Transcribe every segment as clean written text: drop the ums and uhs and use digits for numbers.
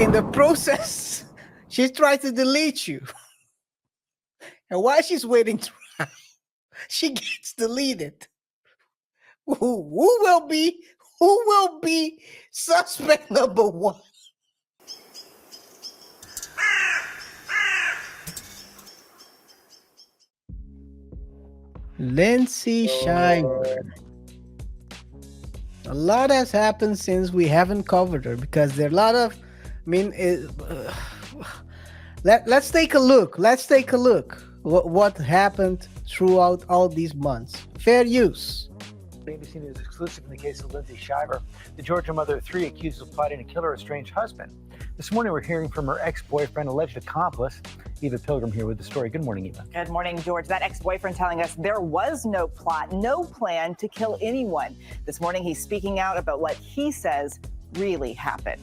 In the process, she's trying to delete you. And while she's waiting trial, she gets deleted. Who will be suspect number one? Lindsay Shiver. A lot has happened since we haven't covered her because there are a lot of, let's take a look. What happened throughout all these months. Fair use. ABC News exclusive in the case of Lindsay Shiver, the Georgia mother of 3 accused of plotting to kill her estranged husband. This morning, we're hearing from her ex-boyfriend, alleged accomplice. Eva Pilgrim here with the story. Good morning, Eva. Good morning, George. That ex-boyfriend telling us there was no plot, no plan to kill anyone. This morning, he's speaking out about what he says really happened.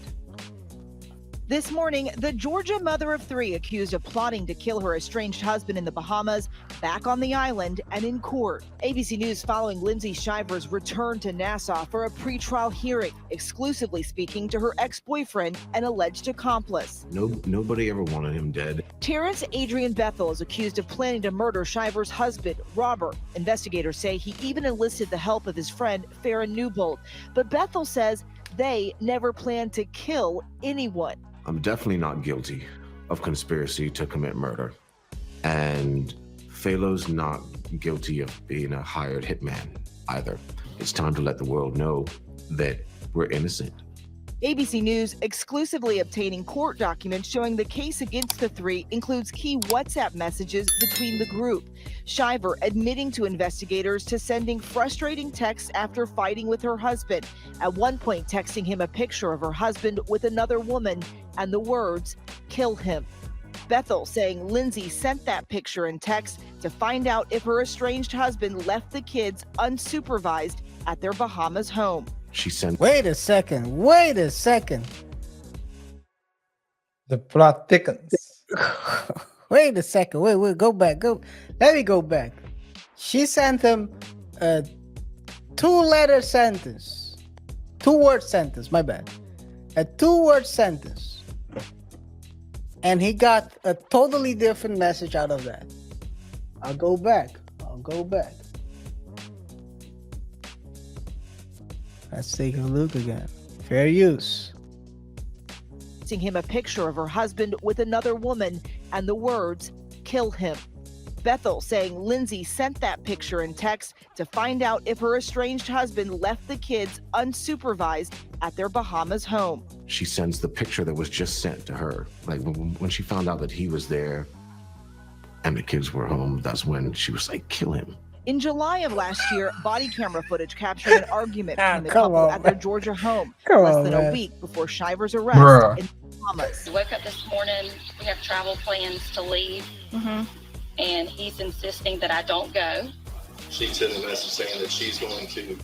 This morning, the Georgia mother of 3 accused of plotting to kill her estranged husband in the Bahamas, back on the island and in court. ABC News following Lindsay Shiver's return to Nassau for a pretrial hearing, exclusively speaking to her ex-boyfriend and alleged accomplice. Nobody ever wanted him dead. Terrence Adrian Bethel is accused of planning to murder Shiver's husband, Robert. Investigators say he even enlisted the help of his friend, Farron Newbold. But Bethel says they never planned to kill anyone. I'm definitely not guilty of conspiracy to commit murder. And Phalo's not guilty of being a hired hitman either. It's time to let the world know that we're innocent. ABC News exclusively obtaining court documents showing the case against the 3 includes key WhatsApp messages between the group. Shiver admitting to investigators to sending frustrating texts after fighting with her husband, at one point texting him a picture of her husband with another woman and the words, "Kill him." Bethel saying Lindsay sent that picture and text to find out if her estranged husband left the kids unsupervised at their Bahamas home. She sent. Wait a second. The plot thickens. Wait a second. Wait, go back. Let me go back. She sent him a 2-letter sentence. 2-word sentence, my bad. A 2-word sentence. And he got a totally different message out of that. I'll go back. Let's take a look again. Fair use. Sending him a picture of her husband with another woman and the words, "Kill him." Bethel saying Lindsay sent that picture and text to find out if her estranged husband left the kids unsupervised at their Bahamas home. She sends the picture that was just sent to her. Like when she found out that he was there and the kids were home, that's when she was like, "Kill him." In July of last year, body camera footage captured an argument between the couple at their Georgia home, less than a week before Shiver's arrest in the Bahamas. We woke up this morning, we have travel plans to leave, and he's insisting that I don't go. She sent a message saying that she's going to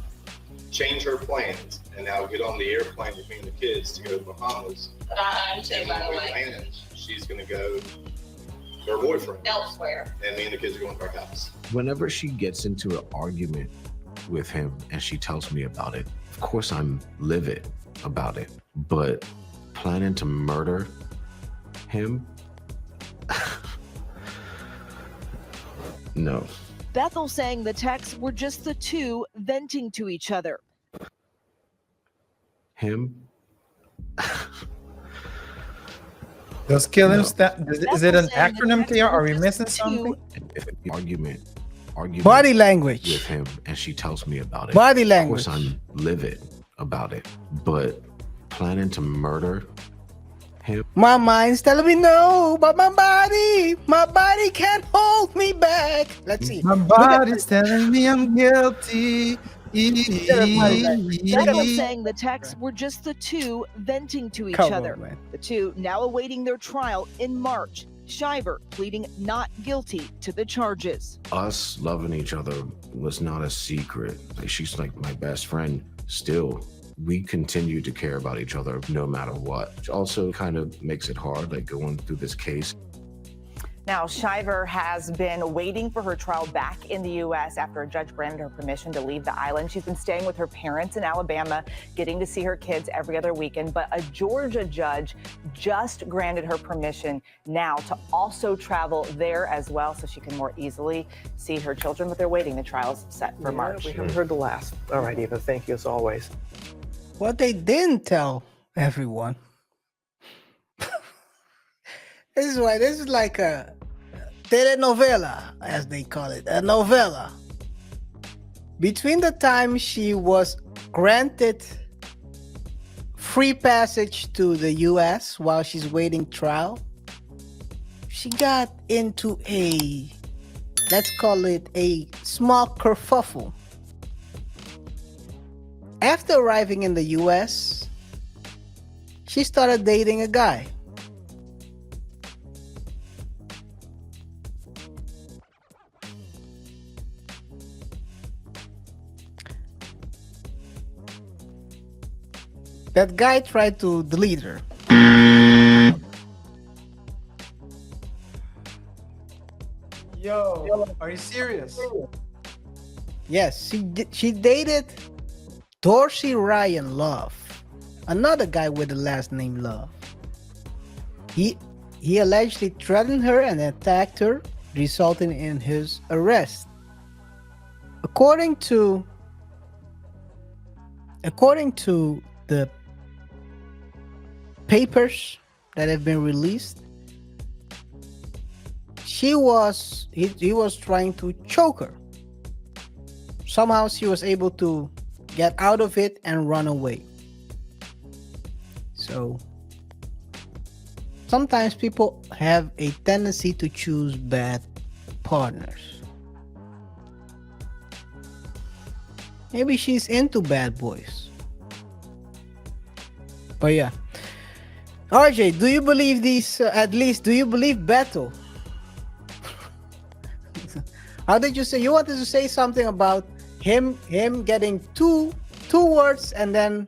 change her plans and now get on the airplane with me and the kids to go to the Bahamas. But I am too, And by the when we way, land, she's going to go to her boyfriend. elsewhere. And me and the kids are going to our house. Whenever she gets into an argument with him and she tells me about it, of course I'm livid about it. But planning to murder him? No. Bethel saying the texts were just the 2 venting to each other. Him? Does kill him No. is it an acronym to you? Are we missing something? If the argument Body language. with him and she tells me about it, Body of language. course I'm livid about it. But planning to murder him? My mind's telling me no, but my body can't hold me back. Let's see. My body's telling me I'm guilty. Bethel saying the texts were just the 2 venting to each Come on, other. man. The 2 now awaiting their trial in March. Shiver pleading not guilty to the charges. Us loving each other was not a secret. Like, she's like my best friend still. We continue to care about each other no matter what. Which also kind of makes it hard, like going through this case. Now, Shiver has been waiting for her trial back in the U.S. after a judge granted her permission to leave the island. She's been staying with her parents in Alabama, getting to see her kids every other weekend. But a Georgia judge just granted her permission now to also travel there as well so she can more easily see her children. But they're waiting. The trial's set for March. We haven't heard the last. All right, Eva, thank you as always. What they didn't tell everyone. This is like a telenovela, as they call it, a novela. Between the time she was granted free passage to the US while she's waiting trial, she got into a, let's call it a small kerfuffle. After arriving in the US, she started dating a guy. That guy tried to delete her. Yo, are you serious? Yes, she dated Dorsey Ryan Love, another guy with the last name Love. He allegedly threatened her and attacked her, resulting in his arrest. According to the papers that have been released, he was trying to choke her. Somehow she was able to get out of it and run away. So sometimes people have a tendency to choose bad partners. Maybe she's into bad boys. But yeah. RJ, do you believe these, at least, do you believe Beto? How did you say, you wanted to say something about him getting two words and then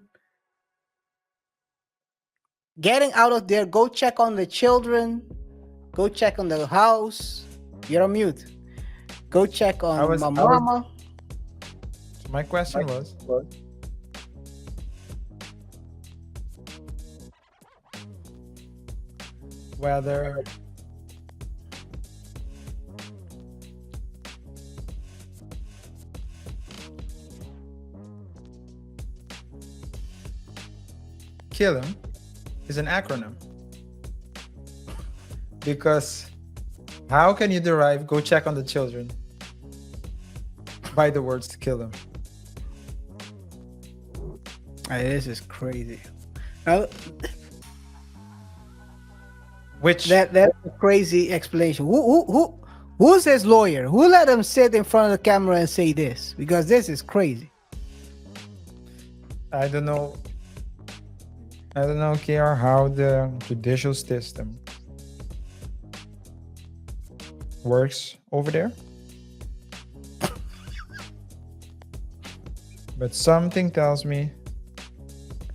getting out of there, go check on the children, go check on the house. You're on mute. Go check on my mama. My question was, whether kill him is an acronym. Because how can you derive go check on the children by the words to kill him? This is crazy. Which that's a crazy explanation. Who's his lawyer? Who let him sit in front of the camera and say this? Because this is crazy. I don't know, KaiR, how the judicial system works over there. But something tells me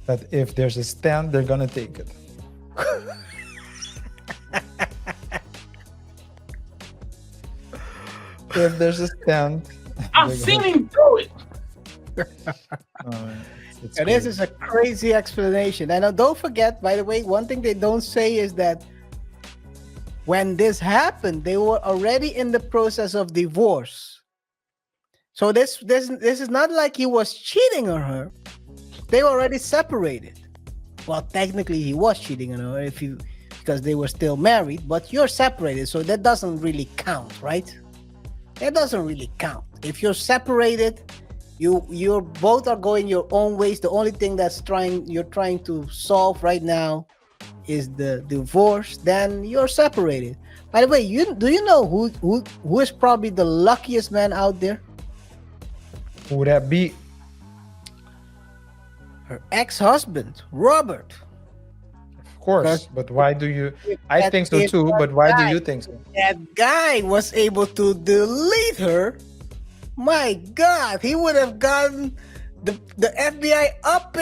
that if there's a stand, they're gonna take it. If there's a stand, I've seen him do it. And this is a crazy explanation. And don't forget, by the way, one thing they don't say is that when this happened, they were already in the process of divorce. So this is not like he was cheating on her. They were already separated. Well, technically he was cheating on her because they were still married, but you're separated, so that doesn't really count, right? That doesn't really count. If you're separated, you're both are going your own ways. The only thing you're trying to solve right now is the divorce. Then you're separated. By the way, do you know who is probably the luckiest man out there? Who would that be? Her ex-husband, Robert. Of course, but why do you? I think so too, but why do you think so? That guy was able to delete her. My God, he would have gotten the FBI up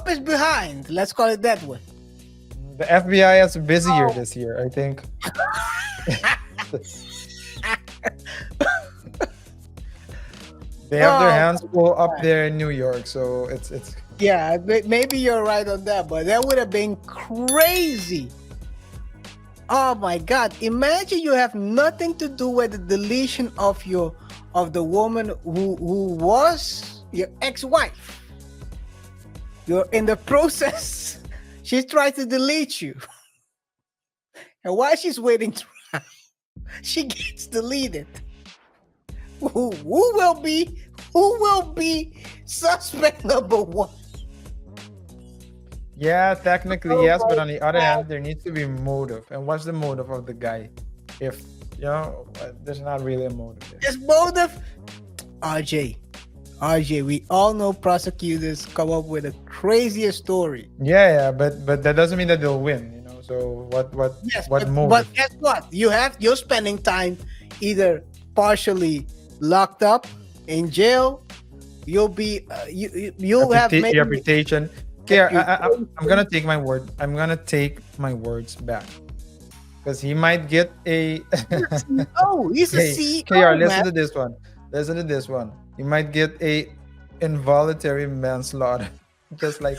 his behind. Let's call it that way. The FBI has a busy year this year, I think. They have their hands full up there in New York, so it's. Yeah, maybe you're right on that, but that would have been crazy. Oh my God! Imagine you have nothing to do with the deletion of the woman who was your ex-wife. You're in the process. She's trying to delete you, and while she's waiting, she gets deleted. Who will be suspect number one? Yeah, technically yes, but on the other hand, there needs to be motive. And what's the motive of the guy? If there's not really a motive there. This motive, RJ, we all know prosecutors come up with a craziest story. Yeah, but that doesn't mean that they'll win. So what motive? But guess what? You're spending time either partially locked up in jail. You'll be you'll have reputation. KaiR, I'm gonna take my word. I'm gonna take my words back, because he might get a. Oh, he's a CEO. KaiR, listen to this one. Listen to this one. He might get a involuntary manslaughter, just like